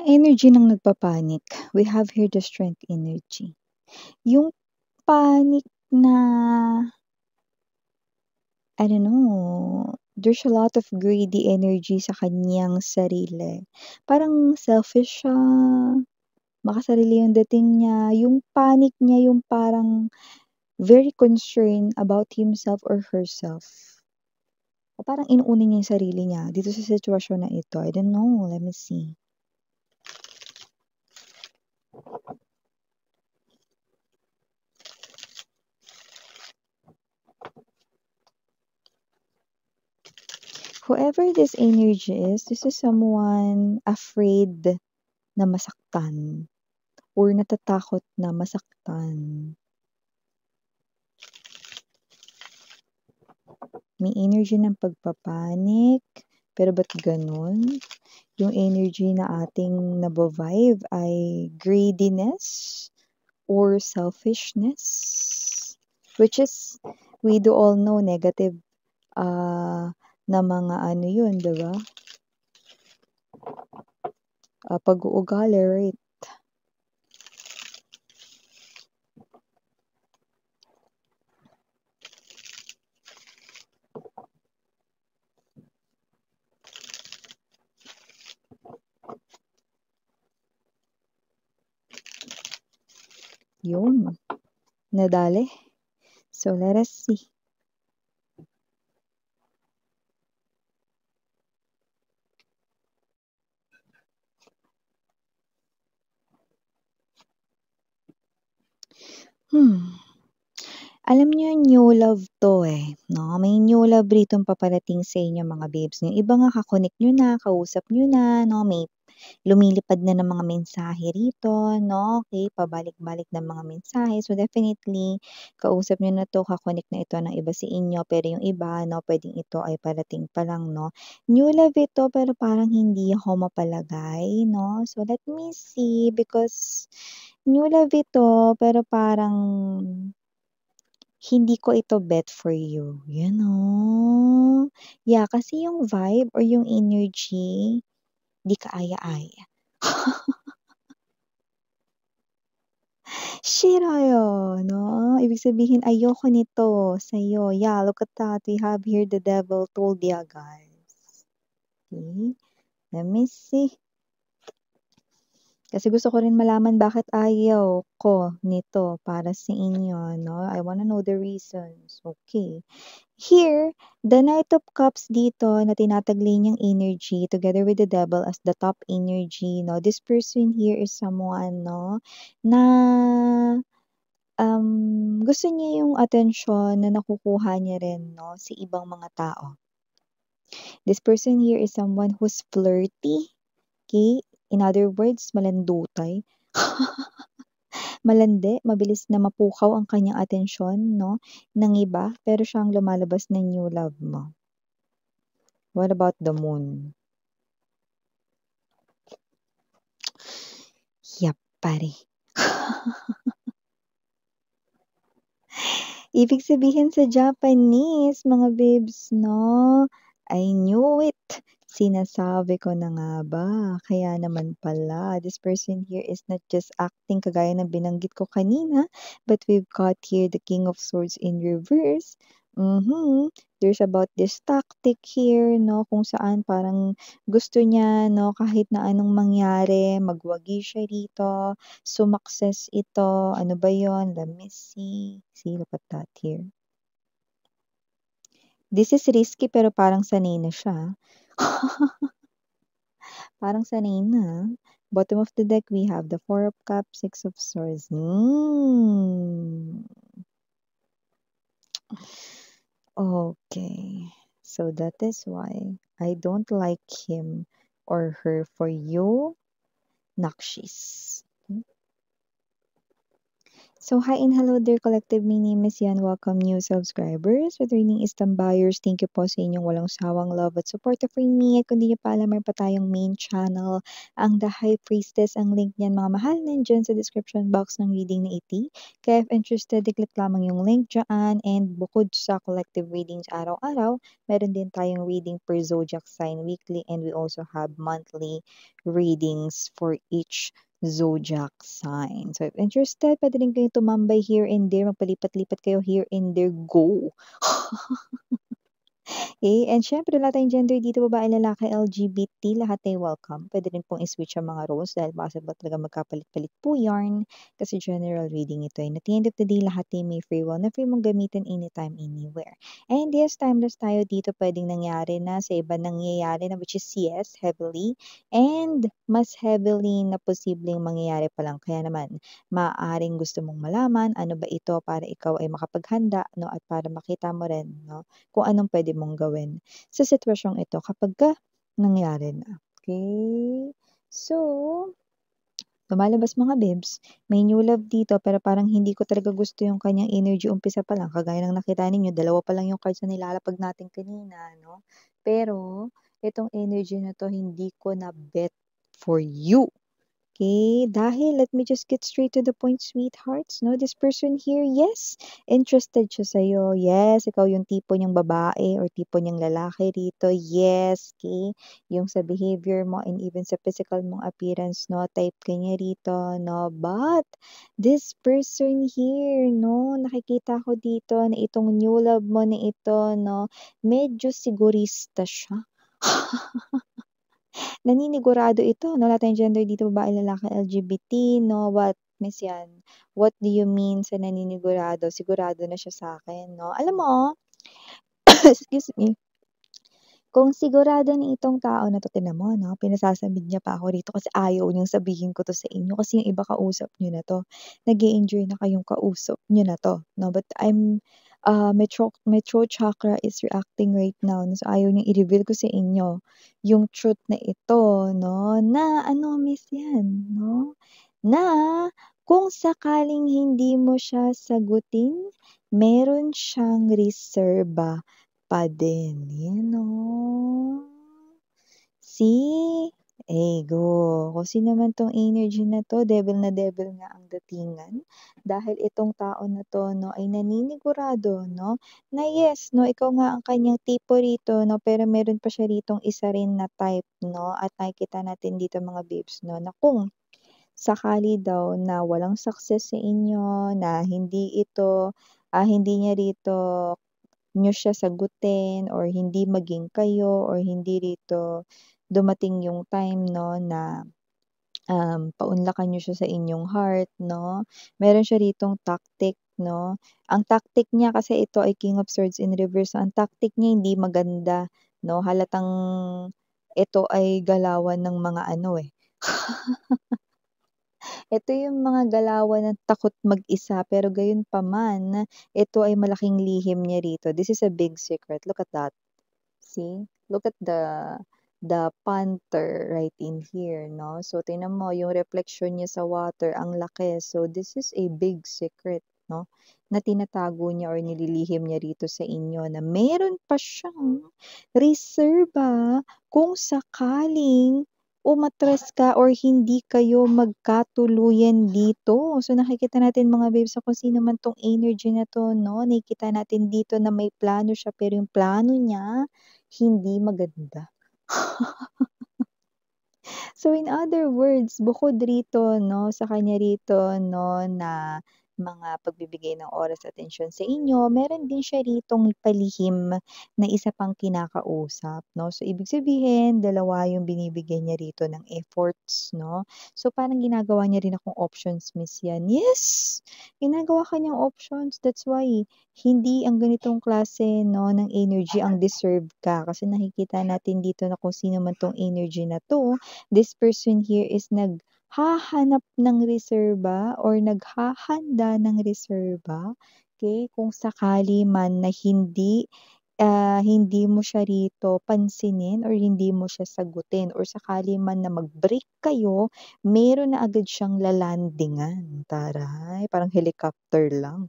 Energy ng nagpapanik. We have here the strength energy. Yung panic na, I don't know, there's a lot of greedy energy sa kanyang sarili. Parang selfish siya, makasarili yung dating niya. Yung panic niya, yung parang very concerned about himself or herself. O parang inuuna niya yung sarili niya dito sa sitwasyon na ito. I don't know, let me see. Whoever this energy is, this is someone afraid na masaktan or natatakot na masaktan. May energy ng pagpapanik, pero ba't ganun? Yung energy na ating nabavibe ay greediness or selfishness, which is, we do all know, negative na mga ano yun, diba? Pag-uugali, right? Yun. Nadali. So let us see. Alam niyo new love 'to, eh, 'no? May new love ritong paparating sa inyo mga babes. Yung iba nga ka-connect niyo na, kausap niyo na, 'no? May lumilipad na ng mga mensahe rito, 'no? Okay, pabalik-balik ng mga mensahe. So, definitely kausap niyo na 'to, ka-connect na ito ng iba sa inyo. Pero yung iba, 'no, puwedeng ito ay parating pa lang, 'no? New love ito pero parang hindi ako mapalagay, 'no? So, let me see because new love ito pero parang hindi ko ito bet for you, you know? Yeah, kasi yung vibe or yung energy, 'di kaaya-aya. Shirayo, 'no? Ibig sabihin ayoko nito sa'yo. Yeah, look at that, we have here the devil told ya, guys. Okay, let me see. Kasi gusto ko rin malaman bakit ayaw ko nito para sa inyo, 'no? I wanna know the reasons, okay. Here, the Knight of Cups dito na tinataglay niyang energy together with the Devil as the top energy, 'no? This person here is someone, 'no, na, gusto niya yung atensyon na nakukuha niya rin, 'no, sa ibang mga tao. This person here is someone who's flirty, okay? In other words, malandutay. Malandi, mabilis na mapukaw ang kanyang atensyon, 'no, ng iba, pero siya ang lumalabas na new love mo. What about the moon? Yappari. Ibig sabihin sa Japanese, mga babes, 'no? I knew it. Sinasabi ko na nga ba. Kaya naman pala, this person here is not just acting kagaya ng binanggit ko kanina, but we've got here the King of Swords in reverse. There's about this tactic here, 'no, kung saan parang gusto niya, 'no, kahit na anong mangyari, magwagi siya rito, sumakses ito. Ano ba yon? Let me see. See, look at that here. This is risky pero parang sanay na siya. Parang sanay na. Bottom of the deck, we have the Four of Cups, Six of Swords. Okay. So that is why I don't like him or her for you, Nakshis. So hi and hello there collective, my name is Yan. Welcome new subscribers, returning Istam buyers. Thank you po sa inyong walang sawang love at support for me. At kung di niyo pa alam, meron pa tayong main channel, ang The High Priestess. Ang link niyan mga mahal nandyan sa description box ng reading na iti. Kaya if interested, i-click lamang yung link dyan. And bukod sa collective readings araw-araw, meron din tayong reading per zodiac sign weekly, and we also have monthly readings for each zodiac sign. So if interested, pwede rin kayo tumambay here and there, magpalipat-lipat kayo here and there, go! Okay, and syempre wala tayong gender dito, babae, lalaki, LGBT, lahat ay welcome. Pwede rin pong i-switch ang mga roles dahil possible talaga magkapalit-palit po yarn kasi general reading ito. And at the end of the day, lahat ay may free will na free mong gamitin anytime, anywhere. And yes, timeless tayo dito, pwedeng nangyari na sa iba nangyayari na, which is yes, heavily, and mas heavily na posibleng mangyayari pa lang. Kaya naman, maaaring gusto mong malaman ano ba ito para ikaw ay makapaghanda, no, at para makita mo rin, no, kung anong pwede mong gawin sa sitwasyong ito kapagka nangyari na. Okay? So, lumalabas mga bibs, may new love dito pero parang hindi ko talaga gusto yung kanyang energy umpisa pa lang. Kagaya ng nakita ninyo, dalawa pa lang yung cards na nilalapag natin kanina, no? Pero, itong energy na to, hindi ko na bet for you. Okay, dahil let me just get straight to the point, sweethearts. No, this person here, yes, interested siya sa'yo. Yes, ikaw yung tipo niyang babae or tipo niyang lalaki rito. Yes, okay. Yung sa behavior mo and even sa physical mong appearance, no, type ka niya rito, no. But, this person here, no, nakikita ko dito na itong new love mo na ito, no, medyo sigurista siya. Naninigurado ito, no, wala tayong gender dito, babae, lalaki, LGBT, no, what, Miss Yan? What do you mean sa naninigurado? Sigurado na siya sa akin, no? Alam mo, excuse me, kung sigurado na itong tao na 'to, tignan mo 'no, pinasasabik niya pa ako rito kasi ayaw niyang sabihin ko 'to sa inyo kasi yung iba kausap niyo na 'to, nag-e-enjoy na kayong kausap niyo na 'to, 'no, but my throat chakra is reacting right now 'no, so ayaw niyang i-reveal ko sa inyo yung truth na ito 'no, na ano, Miss Yan 'no, na kung sakaling hindi mo siya sagutin, meron siyang reserba pa din, yun oh. See? Ego. Kung sino man 'tong energy na 'to, devil nga ang datingan. Dahil itong tao na 'to 'no, ay naninigurado 'no, na yes 'no, ikaw nga ang kanyang tipo rito 'no, pero meron pa siya ritong isa rin na type 'no, at nakikita natin dito mga babes 'no, na kung sakali daw na walang success sa inyo, na hindi niya rito niyo siya sagutin or hindi maging kayo or hindi rito dumating yung time 'no na, paunlakan niyo siya sa inyong heart 'no. Meron siya ritong tactic 'no. Ang tactic niya kasi ito ay King of Swords in reverse, ang tactic niya hindi maganda 'no, halatang ito ay galawan ng mga ano, eh, ito yung mga galawan ng takot mag-isa pero gayunpaman ito ay malaking lihim niya rito. This is a big secret, look at that. See? Look at the panther right in here, no? So, tingnan mo, yung reflection niya sa water, ang laki. So, this is a big secret, no? Na tinatago niya or nililihim niya rito sa inyo na meron pa siyang reserba kung sakaling umatras ka or hindi kayo magkatuluyan dito. So, nakikita natin mga babes kung sino man tong energy na to, no? Nakikita natin dito na may plano siya pero yung plano niya hindi maganda. So in other words, bukod rito 'no, sa kanya rito 'no, na mga pagbibigay ng oras, atensyon sa inyo, meron din siya ritong palihim na isa pang kinakausap 'no. So ibig sabihin, dalawa yung binibigay niya rito ng efforts 'no. So parang ginagawa niya rin akong options, Miss Yan. Yes! Ginagawa ka niyang options, that's why hindi ang ganitong klase 'no, ng energy ang deserve ka. Kasi nakikita natin dito na kung sino man 'tong energy na 'to, this person here is naghahanap ng reserba or naghahanda ng reserba, okay, kung sakali man na hindi hindi mo siya rito pansinin or hindi mo siya sagutin or sakali man na mag-break kayo, meron na agad siyang lalandingan. Taray, parang helicopter lang.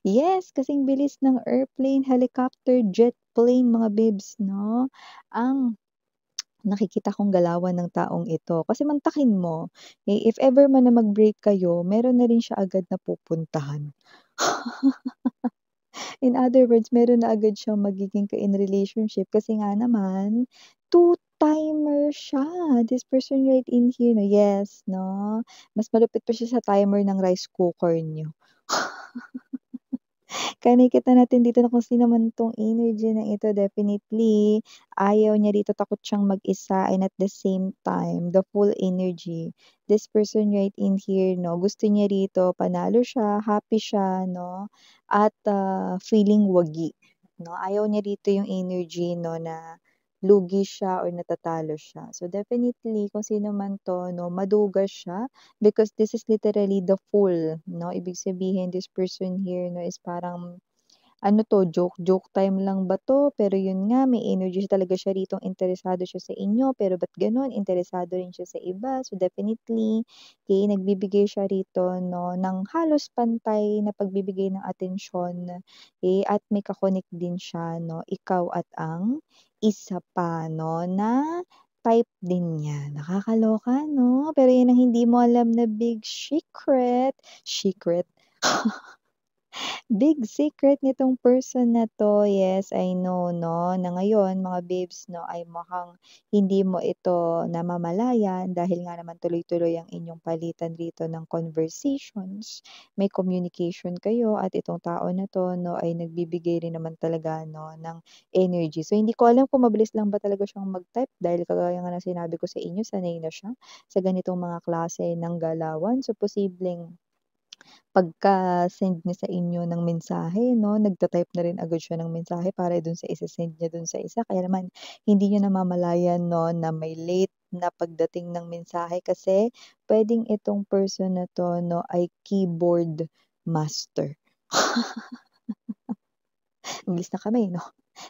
Yes, kasing bilis ng airplane, helicopter, jet plane mga bibs 'no, ang nakikita kong galawan ng taong ito. Kasi mantakin mo, if ever man na mag-break kayo, meron na rin siya agad na pupuntahan. In other words, meron na agad siyang magiging ka-in relationship kasi nga naman, two-timer siya. This person right in here 'no, yes 'no, mas malupit pa siya sa timer ng rice cooker niyo. Kaya nakikita natin dito na kung sino man 'tong energy na ito definitely ayaw niya dito, takot siyang mag-isa and at the same time, the full energy. This person right in here 'no, gusto niya rito panalo siya, happy siya 'no, at, feeling wagi 'no. Ayaw niya dito yung energy 'no na lugi siya or natatalo siya. So definitely kung sino man 'to 'no, maduga siya because this is literally the Fool 'no. Ibig sabihin this person here 'no is parang ano 'to, joke-joke time lang ba 'to? Pero yun nga, may energy talaga siya ritong interesado siya sa inyo, pero ba't gano'n, interesado rin siya sa iba. So definitely, nagbibigay siya rito 'no, ng halos pantay na pagbibigay ng atensyon, at may ka-connect din siya 'no, ikaw at ang isa pa 'no, na type din niya. Nakakaloka 'no? Pero yun ang hindi mo alam na big secret, secret? Big secret nitong person na 'to, yes, I know 'no, na ngayon mga babes 'no, ay mukhang hindi mo ito namamalayan dahil nga naman tuloy-tuloy ang inyong palitan rito ng conversations. May communication kayo at itong tao na 'to 'no, ay nagbibigay rin naman talaga 'no, ng energy. So, hindi ko alam kung mabilis lang ba talaga siyang mag-type dahil kagaya nga ng sinabi ko sa inyo, sanay na siya sa ganitong mga klase ng galawan. So, posibleng pagka-send niya sa inyo ng mensahe 'no, nagta-type na rin agad siya ng mensahe para dun sa ise-send niya dun sa isa. Kaya naman hindi niyo namamalayan 'no, na may late na pagdating ng mensahe kasi puwedeng itong person na 'to 'no, ay keyboard master. Mabilis na kami 'no.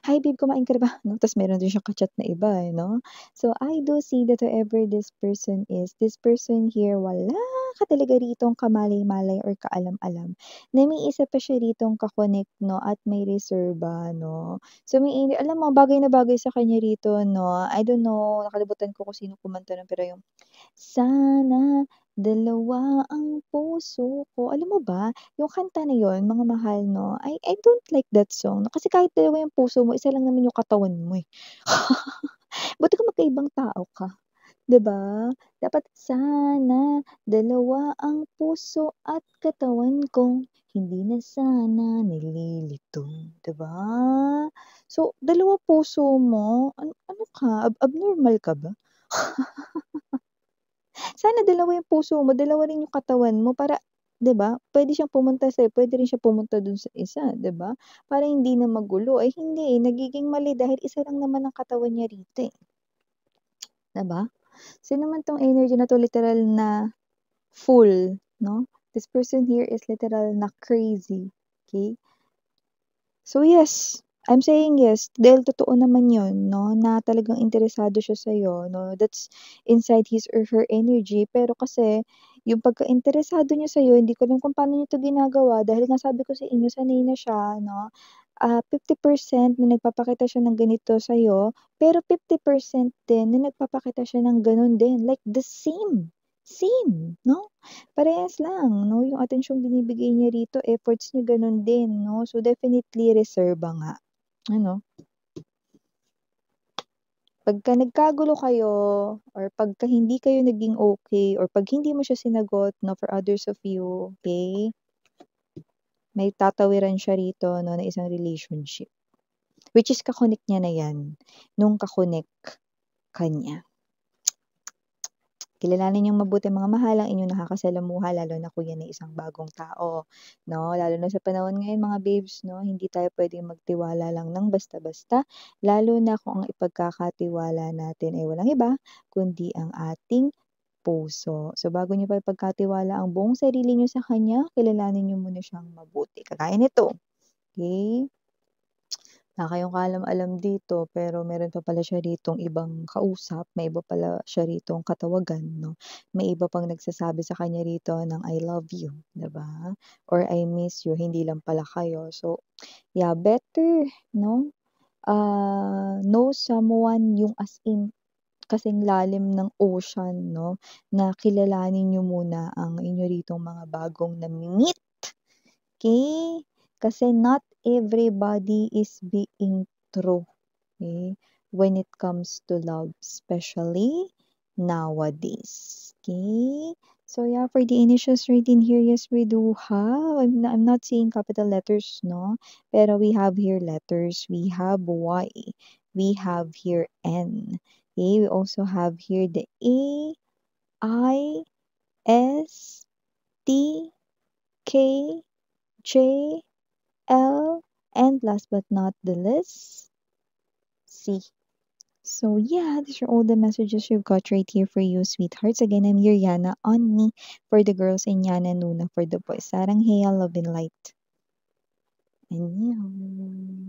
"Hi babe, kumain ka na ba?" 'No, ta's meron din siyang ka-chat na iba, eh, 'no. So, I do see that whoever this person here wala ka talaga ritong kamalay-malay or kaalam-alam na may isa pa siya ritong ka-connect 'no at may reserba 'no. So, alam mo bagay na bagay sa kanya rito 'no, I don't know, nakalimutan ko kung sinong kumanta nun pero yung sana dalawa ang puso ko. Alam mo ba, yung kanta na yun, mga mahal 'no, I don't like that song kasi kahit dalawa yung puso mo, isa lang naman yung katawan mo, eh. Buti kung magkaibang tao ka, 'di ba? Dapat sana dalawa ang puso at katawan ko, hindi na sana nililito, 'di ba? So, dalawa puso mo, ano ka, abnormal ka ba? Sana dalawa yung puso mo, dalawa rin yung katawan mo para 'di ba, puwede siyang pumunta sa'yo, puwede rin siya pumunta dun sa isa, 'di ba? Para hindi na magulo. Ay hindi, eh, nagiging mali dahil isa lang naman ang katawan niya rito, eh, 'di ba? Sino man 'tong energy na 'to literal na fool 'no? This person here is literal na crazy, okey? So yes, I'm saying yes dahil totoo naman 'yun 'no, na talagang interesado siya sa'yo 'no, that's inside his or her energy. Pero kasi yung pagka-interesado niya sa'yo hindi ko alam kung paano niya 'to ginagawa dahil nga sabi ko sa inyo sanay na siya 'no, 50% na nagpapakita siya ng ganito sa'yo, pero 50% din na nagpapakita siya ng gano'n din, like the same 'no? Parehas lang 'no, yung atensyong binibigay niya rito, efforts niya gano'n din 'no. So, definitely reserba nga, ano. Pagka nagkagulo kayo or pagka hindi kayo naging okey or 'pag hindi mo siya sinagot 'no, for others of you, okey, may tatawiran siya rito 'no, na isang relationship. Which is ka-connect niya na 'yan, nung ka-connect ka niya. Kilalanin niyong mabuti mga mahal ang inyong nakakasalamuha lalo na kung yan ay isang bagong tao, 'no? Lalo na sa panahon ngayon mga babes 'no, hindi tayo puwedeng magtiwala lang ng basta-basta, lalo na kung ang ipagkakatiwala natin ay walang iba kundi ang ating puso. So, bago niyo pa ipagkatiwala ang buong sarili niyo sa kanya, kilalanin niyo muna siyang mabuti. Kagaya nito, okey? kayong kaalam-alam dito pero meron pa pala siya ritong ibang kausap, may iba pala siya ritong katawagan 'no. May iba pang nagsasabi sa kanya rito ng I love you, 'di ba? Or I miss you, hindi lang pala kayo. So, yeah, better 'no, know someone yung as in kasing lalim ng ocean 'no, na kilalanin niyo muna ang inyo ritong mga bagong nami-meet, okey? Kasi not everybody is being true, okey, when it comes to love, especially nowadays, okey? So, yeah, for the initials right in here, yes, we do have I'm not seeing capital letters 'no, pero we have here letters, we have Y, we have here N, okey, we also have here the A, I, S, T, K, J, L, and last but not the least, C. So yeah, these are all the messages you've got right here for you, sweethearts. Again, I'm your Yana on me for the girls and Yana Nuna for the boys. Sarang Heya, love and light. And yeah.